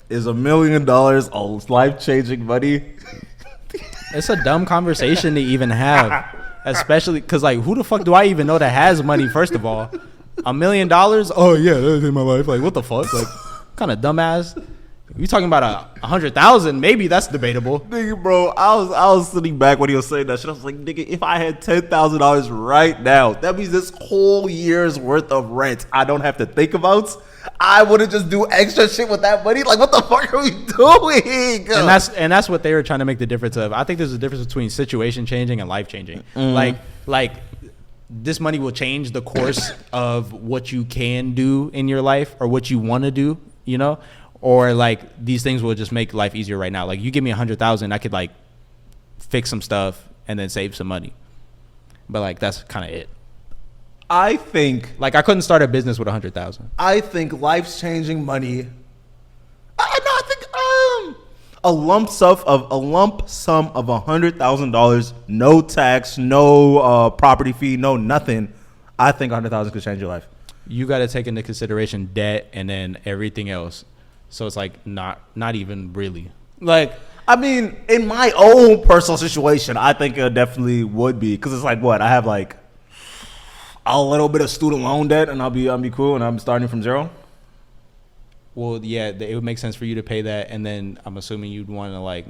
Is $1 million life-changing money? It's a dumb conversation to even have, especially because like, who the fuck do I even know that has money? First of all, $1 million. Oh yeah, that's in my life. Like, what the fuck? Like, kind of dumbass. You talking about 100,000? Maybe that's debatable. Nigga, bro, I was sitting back when he was saying that shit. I was like, nigga, if I had $10,000 right now, that means this whole year's worth of rent I don't have to think about. I wouldn't just do extra shit with that money. Like, what the fuck are we doing? And that's what they were trying to make the difference of. I think there's a difference between situation changing and life changing. Like this money will change the course of what you can do in your life or what you want to do, you know? Or like these things will just make life easier right now. Like you give me 100,000, I could like fix some stuff and then save some money. But like that's kind of it. I think like I couldn't start a business with 100,000. I think life's changing money. I think a lump sum of $100,000, no tax, no property fee, no nothing. I think 100,000 could change your life. You got to take into consideration debt and then everything else. So it's like not even really. Like, I mean, in my own personal situation, I think it definitely would be because it's like what I have like a little bit of student loan debt, and I'll be cool, and I'm starting from zero. Well, yeah, it would make sense for you to pay that, and then I'm assuming you'd want to like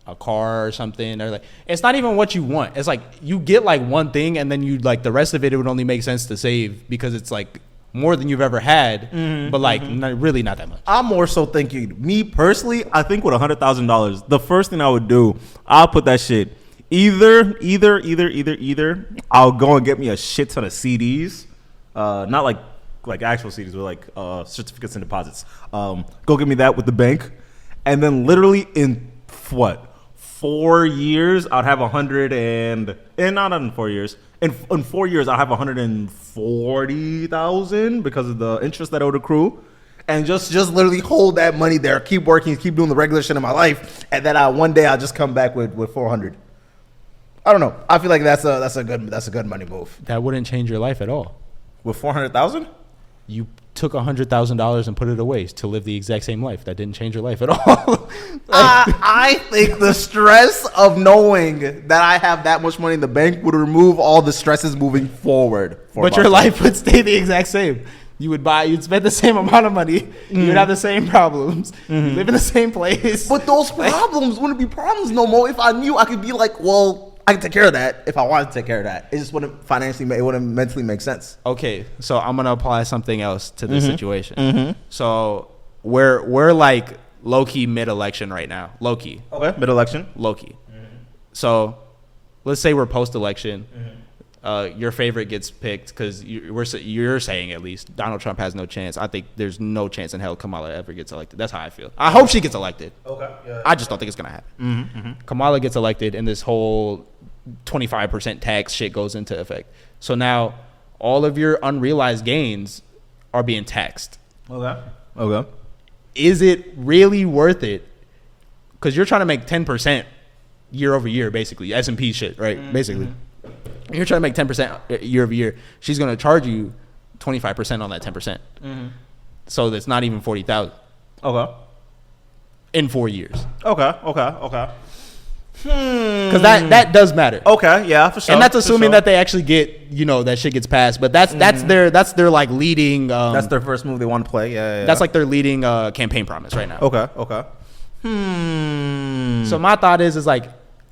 a car or something, or like it's not even what you want. It's like you get like one thing, and then you like the rest of it. It would only make sense to save because it's like more than you've ever had, but like really not that much. I'm more so thinking, me personally, I think with $100,000, the first thing I would do, I'll put that shit either I'll go and get me a shit ton of CDs, not like actual CDs, but like certificates and deposits. Go get me that with the bank, and then literally in 4 years, I'd have 100 and not in 4 years. In 4 years, I'll have 140,000 because of the interest that it would accrue, and just literally hold that money there, keep working, keep doing the regular shit in my life, and then one day I'll just come back with 400. I don't know. I feel like that's a good money move. That wouldn't change your life at all. With 400,000, you took $100,000 and put it away to live the exact same life. That didn't change your life at all. I think the stress of knowing that I have that much money in the bank would remove all the stresses moving forward. But your life would stay the exact same. You'd spend the same amount of money. You'd have the same problems. You'd live in the same place. But those problems wouldn't be problems no more if I knew I could be like, well, I can take care of that if I wanted to take care of that. It just wouldn't it wouldn't mentally make sense. Okay, so I'm gonna apply something else to this situation. So we're like low key mid election right now. Low key. Okay. Mid election. Low key. So let's say we're post election. Your favorite gets picked because you're saying at least Donald Trump has no chance. I think there's no chance in hell Kamala ever gets elected. That's how I feel. I hope she gets elected. Okay. Yeah. I just don't think it's gonna happen. Kamala gets elected, and this whole 25% tax shit goes into effect. So now all of your unrealized gains are being taxed. Okay. Is it really worth it? Because you're trying to make 10% year over year, basically S&P shit, right? Basically. You're trying to make 10% year over year. She's going to charge you 25% on that 10%. So that's not even 40,000. Okay. In 4 years. Okay. Because that does matter. Okay, yeah, for sure. And that's assuming that they actually get, that shit gets passed. But that's their like leading. That's their first move they want to play. Yeah. That's like their leading campaign promise right now. Okay. So my thought is like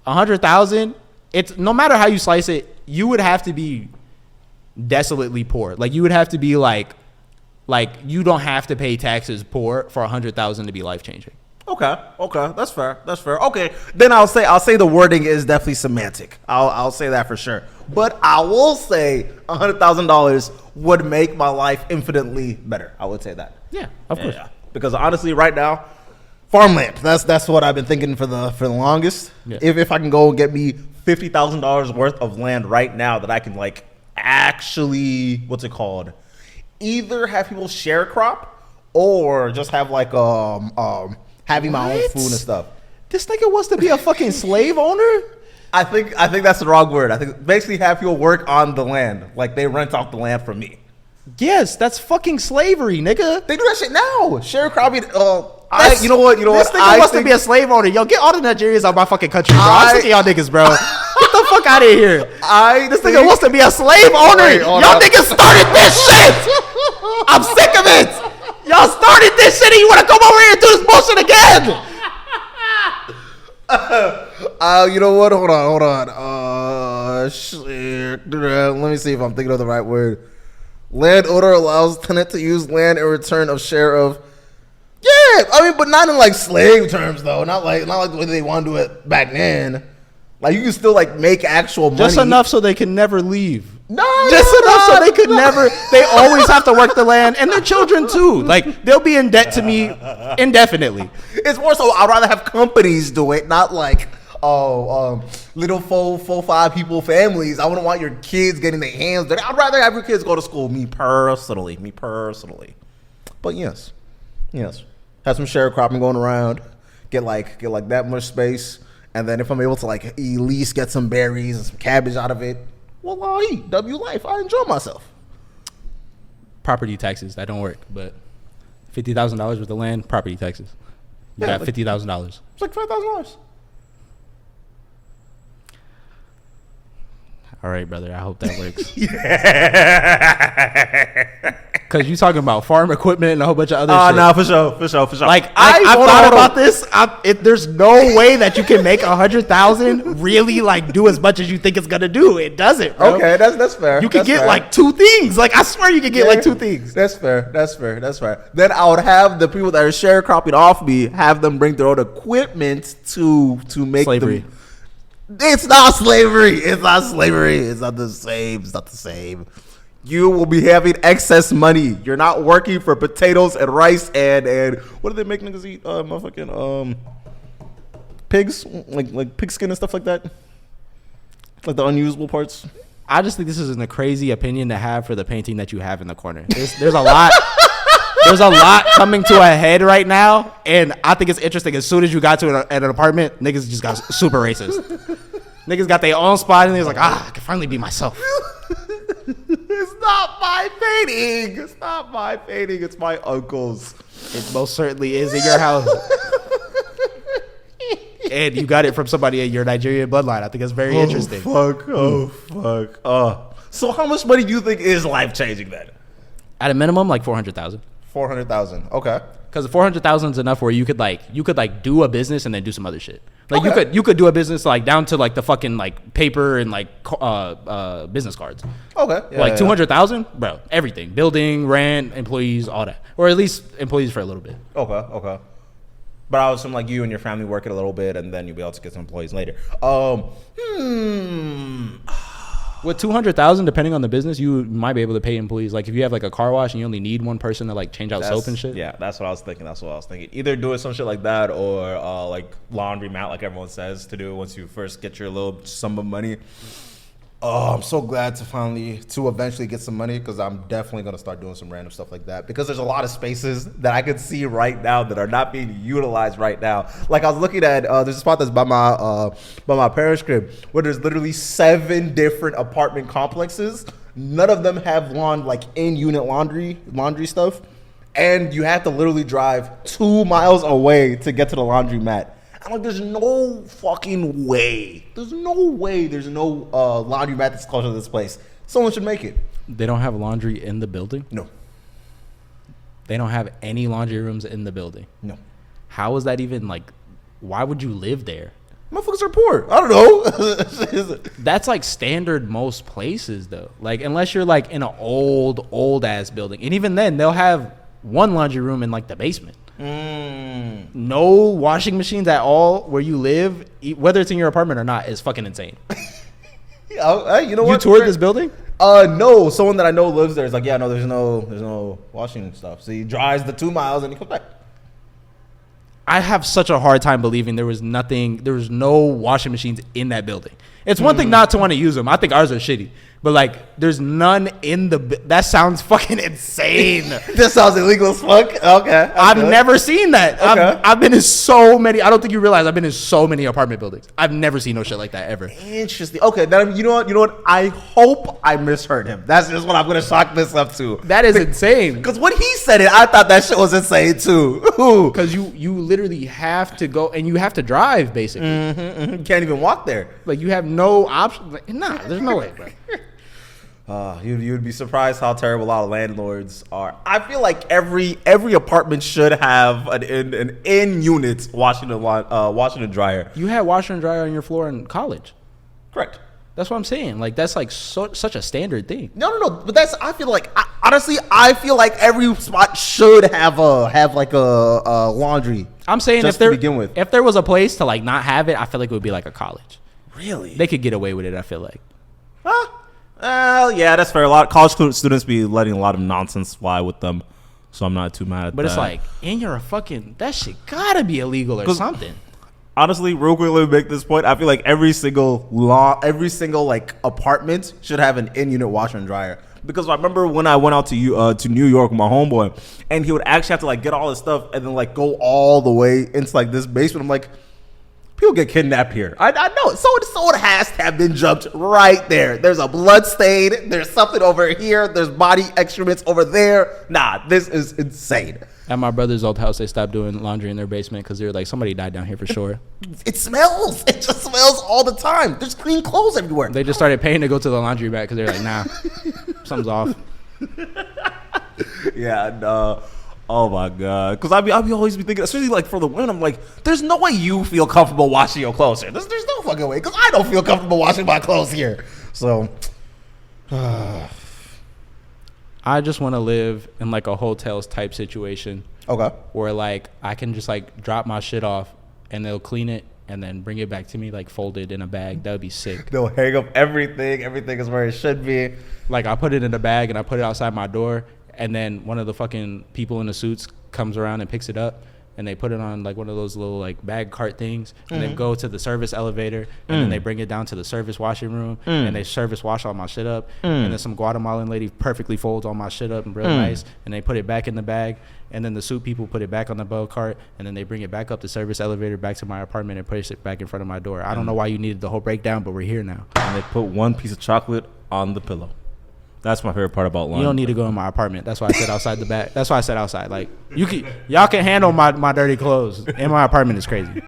100,000. It's no matter how you slice it, you would have to be desolately poor. Like you would have to be like you don't have to pay taxes poor for 100,000 to be life changing. Okay, that's fair. Okay, then I'll say the wording is definitely semantic. I'll say that for sure. But I will say $100,000 would make my life infinitely better. I would say that. Yeah, of course. Yeah. Because honestly, right now, farmland. That's what I've been thinking for the longest. Yeah. If I can go and get me $50,000 worth of land right now that I can like actually either have people share a crop or just have like having my own food and stuff. This nigga wants to be a fucking slave owner? I think that's the wrong word. I think basically have people work on the land. Like they rent off the land from me. Yes, that's fucking slavery, nigga. They do that shit now. Sharecropping, You know what? This nigga wants to be a slave owner. Yo, get all the Nigerians out of my fucking country, bro. I'm sick of y'all niggas, bro. Get the fuck out of here. This nigga wants to be a slave owner. Y'all niggas started this shit. I'm sick of it. Y'all started this shit and you want to come over here and do this bullshit again. You know what? Hold on. Shit. Let me see if I'm thinking of the right word. Landowner allows tenant to use land in return of share of. Yeah, I mean, but not in like slave terms though. Not like the way they want to do it back then. Like you can still like make actual money. Just enough so they can never leave. Just enough so they could never. They always have to work the land, and their children too. Like they'll be in debt to me indefinitely. It's more so I'd rather have companies do it, not like little 4-5 people families. I wouldn't want your kids getting their hands dirty. I'd rather have your kids go to school. Me personally. But yes, have some sharecropping going around. Get like that much space, and then if I'm able to like at least get some berries and some cabbage out of it. Well, I'll eat. W life. I enjoy myself. Property taxes, that don't work, but $50,000 worth of land, property taxes. You got $50,000. It's like $5,000. All right, brother. I hope that works. Because you talking about farm equipment and a whole bunch of other shit. Oh, no, for sure. Like I've thought about this. There's no way that you can make 100,000 really like do as much as you think it's gonna do. It doesn't, bro. Okay, that's fair. You can get like 2 things. Like I swear you can get like 2 things. That's fair. Then I would have the people that are sharecropping off me have them bring their own equipment to make slavery. It's not slavery. It's not the same. You will be having excess money. You're not working for potatoes and rice and what do they make niggas eat? Motherfucking pigs, like pig skin and stuff like that. Like the unusable parts. I just think this is a crazy opinion to have for the painting that you have in the corner. There's a lot. There's a lot coming to a head right now, and I think it's interesting. As soon as you got to an apartment, niggas just got super racist. Niggas got their own spot, and they was like, I can finally be myself. It's not my painting. It's my uncle's. It most certainly is in your house. And you got it from somebody in your Nigerian bloodline. I think it's very interesting. Fuck. So how much money do you think is life-changing then? At a minimum, like 400,000. 400,000. Okay. Because 400,000 is enough where you could do a business and then do some other shit. Like you could do a business like down to like the fucking like paper and like business cards. Okay. Yeah, 200,000, bro. Everything, building, rent, employees, all that, or at least employees for a little bit. Okay. But I would assume like you and your family work it a little bit, and then you'll be able to get some employees later. With 200,000, depending on the business, you might be able to pay employees. Like if you have like a car wash and you only need one person to like change out soap and shit. Yeah, that's what I was thinking. Either doing some shit like that or like laundry mat, like everyone says to do once you first get your little sum of money. Oh, I'm so glad to eventually get some money, because I'm definitely going to start doing some random stuff like that, because there's a lot of spaces that I could see right now that are not being utilized right now. Like I was looking at, there's a spot that's by my parents' crib where there's literally 7 different apartment complexes. None of them have in-unit laundry stuff, and you have to literally drive 2 miles away to get to the laundry mat. I'm like, there's no fucking way. There's no laundry mat that's closer to this place. Someone should make it. They don't have laundry in the building? No. They don't have any laundry rooms in the building? No. How is that even like, why would you live there? Motherfuckers are poor. I don't know. That's like standard most places though. Like unless you're like in an old ass building. And even then they'll have one laundry room in like the basement. No washing machines at all where you live, whether it's in your apartment or not, is fucking insane. You know what? You toured this building? No. Someone that I know lives there is like, yeah, no, there's no washing stuff. So he drives the 2 miles and he comes back. I have such a hard time believing there was no washing machines in that building. It's one thing not to want to use them. I think ours are shitty. But like, there's none in the. That sounds fucking insane. This sounds illegal as fuck. Okay. I've never seen that. Okay. I've been in so many. I don't think you realize I've been in so many apartment buildings. I've never seen no shit like that ever. Interesting. Okay, then you know what? I hope I misheard him. That's just what I'm gonna chalk this up to. That is insane. Because when he said it, I thought that shit was insane too. Because you literally have to go and you have to drive basically. You can't even walk there. Like you have no option. Like, nah, there's no way, bro. You'd be surprised how terrible a lot of landlords are. I feel like every apartment should have an in unit washing and dryer. You had washer and dryer on your floor in college. Correct. That's what I'm saying. Like that's like such a standard thing. No. But I feel like honestly, I feel like every spot should have like a laundry. I'm saying just if there to begin with. if there was a place to like not have it, I feel like it would be like a college. Really? They could get away with it. I feel like. Huh? Well, yeah, that's fair. A lot of college students be letting a lot of nonsense fly with them, so I'm not too mad at But that. it's like, and you're a fucking that shit gotta be illegal or something. Honestly, real quick, let me make this point. I feel like every single like apartment should have an in-unit washer and dryer. because I remember when I went out to New York with my homeboy, and he would actually have to like get all his stuff and then like go all the way into like this basement. I'm like, people get kidnapped here. I know. So it has to have been jumped right there. There's a blood stain. There's something over here. There's body excrements over there. Nah, this is insane. At my brother's old house, they stopped doing laundry in their basement because they were like, somebody died down here for sure. It smells. It just smells all the time. There's clean clothes everywhere. They just started paying to go to the laundry mat because they're like, nah, something's off. Yeah, and, oh my god, because I be always be thinking, especially like for the women, I'm like, There's no way you feel comfortable washing your clothes here. There's no fucking way. Because I don't feel comfortable washing my clothes here. So, I just want to live in like a hotels type situation okay. where like I can just like drop my shit off and they'll clean it and then bring it back to me like folded in a bag. That would be sick. They'll hang up everything. Everything is where it should be. Like I put it in a bag and I put it outside my door, and then one of the fucking people in the suits comes around and picks it up, and they put it on like one of those little like bag cart things, and then go to the service elevator, and then they bring it down to the service washing room, and they service wash all my shit up, and then some Guatemalan lady perfectly folds all my shit up and real nice, and they put it back in the bag, and then the suit people put it back on the bell cart, and then they bring it back up the service elevator back to my apartment and place it back in front of my door. I don't know why you needed the whole breakdown, but we're here now. and they put one piece of chocolate on the pillow. That's my favorite part about laundry. You don't need to go in my apartment. That's why I said outside the back. That's why I said outside. Like y'all can handle my dirty clothes. In my apartment is crazy.